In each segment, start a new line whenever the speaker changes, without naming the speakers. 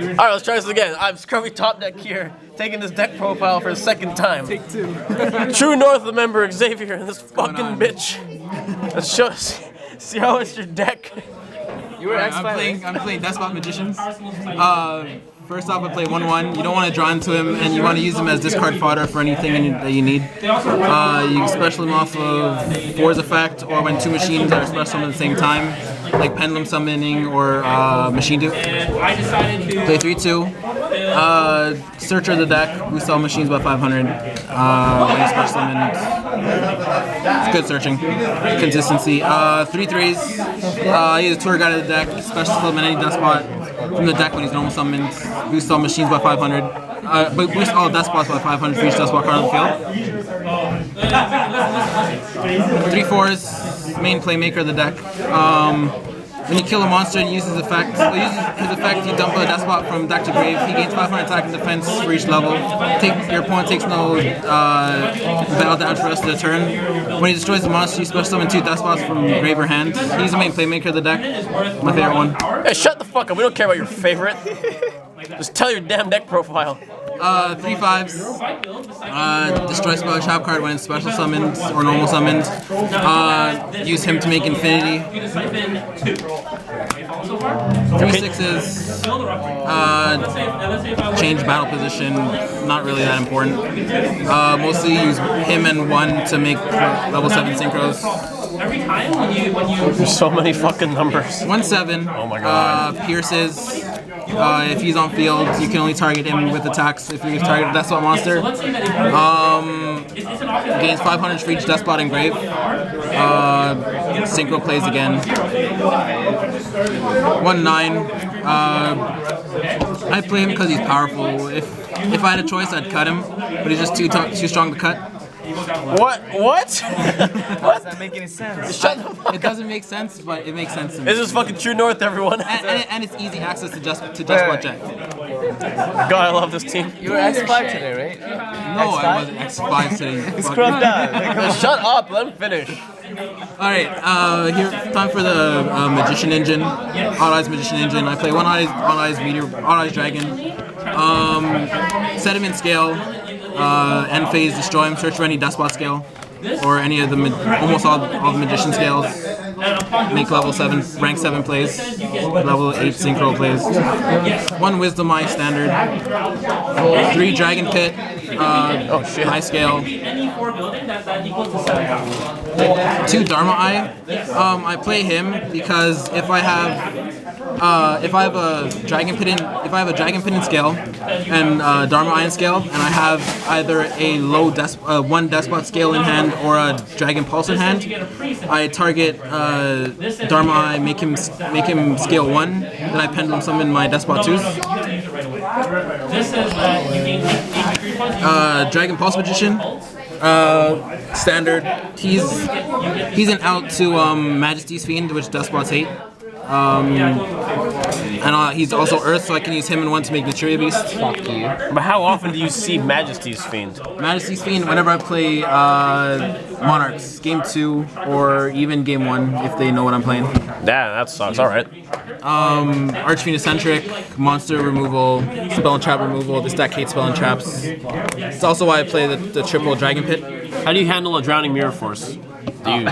Alright, let's try this again. I'm Scrubby Top Deck here, taking this deck profile for the second time.
Take two.
True North member Xavier and this fucking bitch. Let's see how it's your deck.
You were I'm playing Deskbot Magicians. First off, I play 1/1. You don't want to draw into him, and you want to use him as discard fodder for anything that you need. You can special him off of Force Effect, or when two machines are special at the same time, like Pendulum Summoning or Machine Dupe. Play 3/2. Searcher of the deck, boost all machines by 500. When you special summon, it's good searching. Consistency. 3/3s. He's a tour guide of the deck, special summon any Deskbot from the deck when he's normal summoned. Boost all machines by 500. Boost all Deskbots by 500 for each Deskbot card on the field. 3/4s, main playmaker of the deck. When you kill a monster and uses his effect, you dump a Deskbot from deck to grave. He gains 500 attack and defense for each level. Your opponent takes no battle damage for the rest of the turn. When he destroys the monster, you special summon 2 Deskbots from grave or hand. He's the main playmaker of the deck. My favorite one.
Hey, shut the fuck up. We don't care about your favorite. Just tell your damn deck profile.
3/5s. Destroy spell trap card when it's special summoned or normal summoned. Use him to make infinity. 3/6s. Change battle position. Not really that important. Mostly use him and 1 to make level 7 synchros.
There's so many fucking numbers.
1/7.
Oh my god.
Pierces. If he's on field, you can only target him with attacks. If you target a Deskbot monster, gains 500 for each Deskbot in grave. Synchro plays again. 1/9. I play him because he's powerful. If I had a choice, I'd cut him, but he's just too strong to cut.
What? What?
Does that make any sense?
Shut the fuck
It doesn't make sense, but it makes sense to me.
This is fucking True North, everyone.
And it's easy access to Deskbot Jet.
God, I love this team.
You were X5 today, right?
No, I wasn't X5 today.
Scrubbed out.
Shut up, let him finish.
Alright, here, time for the Magician Engine. Odd Eyes Magician Engine. I play Odd Eyes Dragon. Set him in scale. End phase, destroy him, search for any Deskbot scale. Or any of the, almost all the Magician scales. Make level 7, rank 7 plays. Level 8 synchro plays. 1 Wisdom Eye standard. 3 Dragon Pit.
Oh shit.
High scale. 2 Dharma Eye. I play him because if I have a Dragon Pit in scale and Dharma Eye in scale, and I have either a low one Deskbot scale in hand or a Dragon Pulse in hand, I target Dharma Eye, make him scale 1, then I Pendulum Summon my Deskbot 2s. Dragon Pulse Magician. Standard. He's an out to Majesty's Fiend, which Deskbots hate. And he's also Earth, so I can use him and 1 to make Materia Beast.
Fuck you.
But how often do you see Majesty's Fiend?
Majesty's Fiend whenever I play Monarchs, Game 2 or even Game 1 if they know what I'm playing.
Yeah, that sucks. Alright.
Archfiend Eccentric, monster removal, spell and trap removal. This deck hates spell and traps. It's also why I play the triple Dragon Pit.
How do you handle a Drowning Mirror Force? Do you? Oh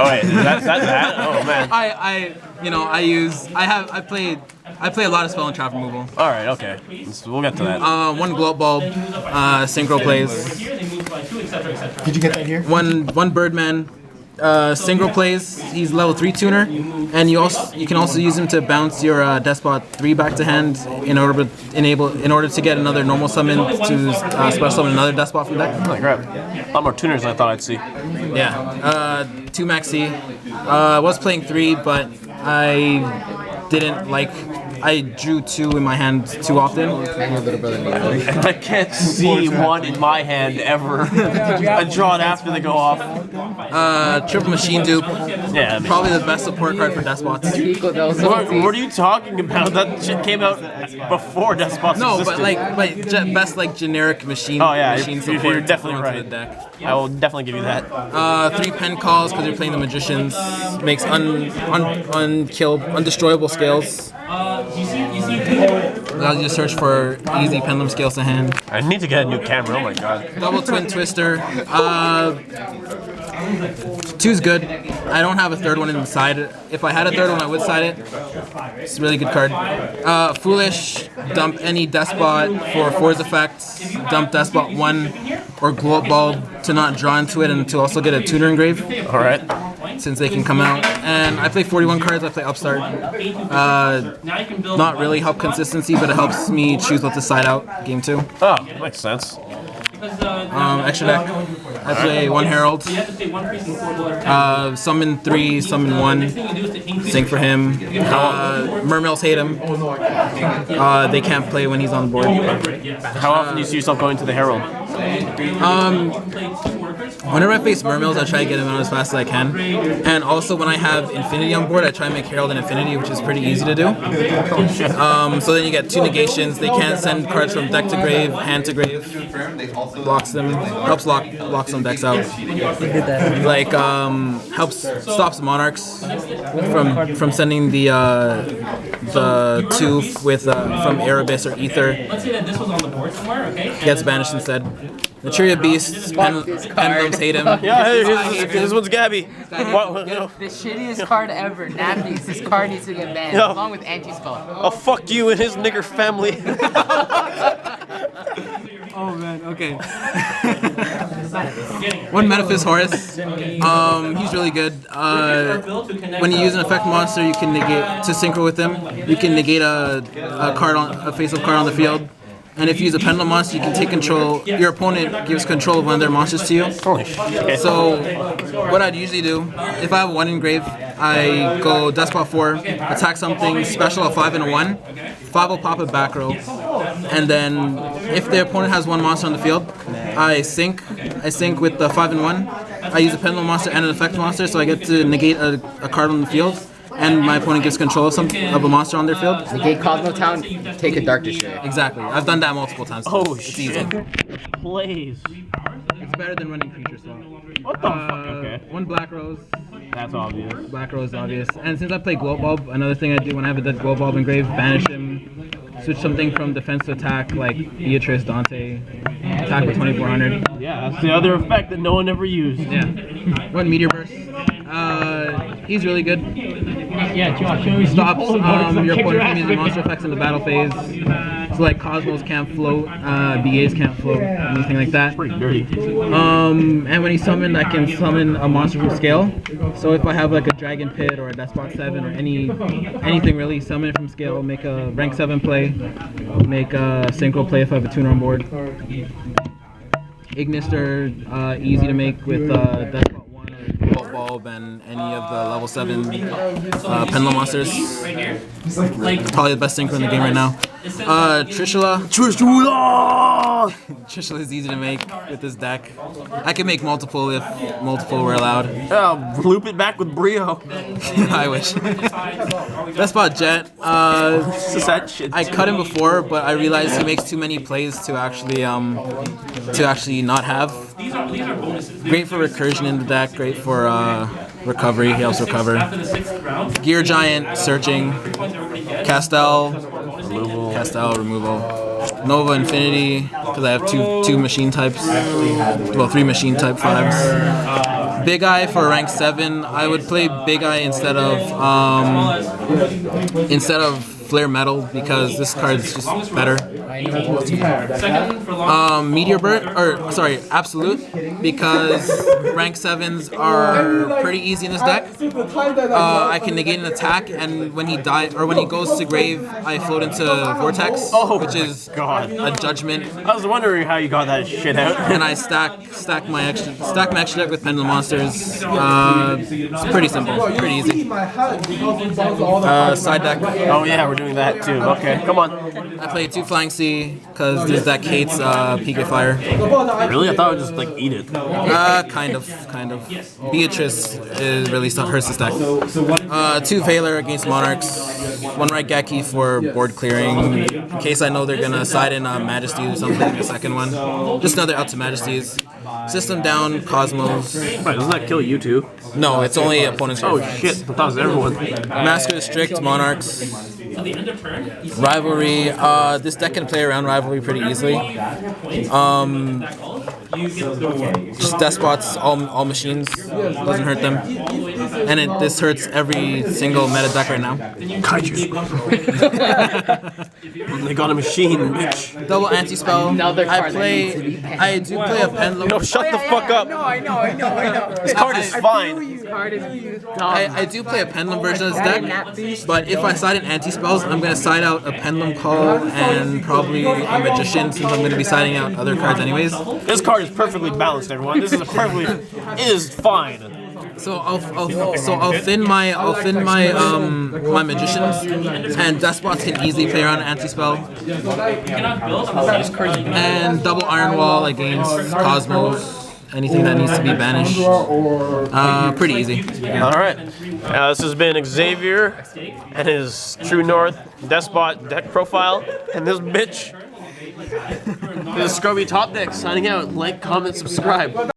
wait, that's that? Oh man.
I play a lot of spell and trap removal.
Alright, okay. We'll get to that.
1 Glow Bulb, synchro plays.
Did you get that here?
One Birdman, synchro plays. He's level 3 tuner, and you can also use him to bounce your Deskbot 3 back to hand in order to get another normal summon to special summon another Deskbot from deck.
Holy crap. A lot more tuners than I thought I'd see.
Yeah. 2 Maxi. I was playing 3, but I didn't like. I drew 2 in my hand too often.
I can't see 1 in my hand ever. I draw it after they go off.
Triple Machine Dupe.
Yeah.
Probably the best support card for Deskbots.
What are you talking about? That shit came out before Deskbots existed.
Best generic machine.
Oh yeah,
machine
you're
support
definitely
to
right.
the deck.
I will definitely give you that.
3 Pen Calls because you're playing the Magicians. Makes undestroyable scales. Allows you to search for easy pendulum scales to hand.
I need to get a new camera. Oh my god.
Double twin twister. 2's good. I don't have a third one inside it. If I had a third one, I would side it. It's a really good card. Foolish. Dump any Deskbot for Force effects. Dump Deskbot 1 or Glow Up Bulb to not draw into it and to also get a tuner engrave.
All right.
Since they can come out. And I play 41 cards. I play Upstart. Not really help consistency, but it helps me choose what to side out game 2.
Oh, makes sense.
Extra deck. I play 1 Herald. Summon 3, summon 1. Sync for him. Mermails hate him. They can't play when he's on the board.
How often do you see yourself going to the Herald?
Whenever I face Mermails, I try to get him out as fast as I can. And also when I have Infinity on board, I try to make Herald and Infinity, which is pretty easy to do. So then you get 2 negations. They can't send cards from deck to grave, hand to grave. Blocks them, helps lock some decks out. Like stops Monarchs from sending the 2 with from Erebus or Ether. Gets banished instead. Materia Beasts, Pendulums hate him.
Yeah, this one's Gabby.
The shittiest card ever, Nappies. This card needs to get banned, along with Anti-Spell.
Oh, fuck you and his nigger family.
Oh man, okay. 1 Metaphys Horus. He's really good. When you use an effect monster, you can negate to synchro with him. You can negate a face-up card on the field. And if you use a pendulum monster, you can take control. Your opponent gives control of one of their monsters to you.
Holy shit.
So, what I'd usually do, if I have 1 engrave, I go Deskbot 4, attack something, special a 5 and a 1. 5 will pop a back row. And then, if the opponent has 1 monster on the field, I sync with the 5 and 1. I use a pendulum monster and an effect monster, so I get to negate a card on the field. And my opponent gives control of a monster on their field.
Negate Cosmo Town, take a Dark Destroyer.
Exactly. I've done that multiple times.
Oh,
it's
shit.
easy.
Plays.
It's better than running creature swap.
What the fuck? Okay.
1 Black Rose.
That's obvious.
Black Rose is obvious. And since I play Glow Bulb, another thing I do when I have a dead Glow Bulb engraved, banish him. Switch something from defense to attack, like Beatrice, Dante. Attack with 2400.
Yeah, that's the other effect that no one ever used.
Yeah. 1 Meteor Burst. He's really good.
Yeah, Josh, you
Stops your opponent from using monster effects in the battle phase. So like Cosmos can't float, BAs can't float, anything like that.
Pretty dirty.
And when he's summoned, I can summon a monster from scale. So if I have like a Dragon Pit or a Deskbot 7 or anything really, summon it from scale, make a rank 7 play, make a synchro play if I have a tuner on board. Ignister, easy to make with Deskbot 1 or Glow Bulb and any of the level 7 Pendulum monsters. Probably the best synchro in the game right now. Trishula is easy to make with this deck. I can make multiple if multiple were allowed.
Loop it back with Brio.
I wish. Deskbot Jet. I cut him before, but I realized he makes too many plays to actually not have. Great for recursion in the deck. Great for recovery. He helps recover. Gear Giant searching. Castel removal. Nova Infinity because I have two machine types. Well, 3 machine type 5s. Big Eye for rank 7. I would play Big Eye instead of Flare Metal because this card is just better. Meteor Burst, Absolute, because rank 7s are pretty easy in this deck. I can negate an attack, and when he goes to grave, I float into Vortex, which is a judgment.
I was wondering how you got that shit out.
And I stack my extra deck with Pendulum monsters. It's pretty simple, pretty easy. Side deck.
Oh yeah, we're doing that too. Okay, come on.
I play 2 Flying Sea because this deck hates PK Fire.
Really? I thought I would just like eat it.
Kind of. Beatrice really hurts this deck. 2 Veiler against Monarchs. 1 Raigeki for board clearing. In case I know they're gonna side in Majesties or something. The second one. Just another out to Majesties. System down, Cosmos.
Right, doesn't that kill you too?
No, it's only opponents.
Oh shit, I thought it was everyone.
Master Strict, Monarchs. Rivalry. This deck can play around Rivalry pretty easily. Just Despots, all machines, doesn't hurt them. And this hurts every single meta deck right now.
Kaiju. They got a machine, bitch.
Double anti-spell.
Another
I
card that needs to be banned.
I do play a Pendulum.
No, shut the fuck up.
I know.
This card is fine.
This card is dumb.
I do play a Pendulum version of this deck, but if I side in anti-spells, I'm going to side out a Pendulum Call and probably a Magician, since I'm going to be siding out other cards anyways.
This card is perfectly balanced, everyone. This is it is fine.
So I'll thin my my Magicians, and Despots can easily play around an anti-spell. And double Iron Wall against Cosmos. Anything that needs to be banished. Pretty easy.
Alright. This has been Xavier and his True North Deskbot deck profile. And this bitch. This is Scrubby Top Deck signing out. Like, comment, subscribe.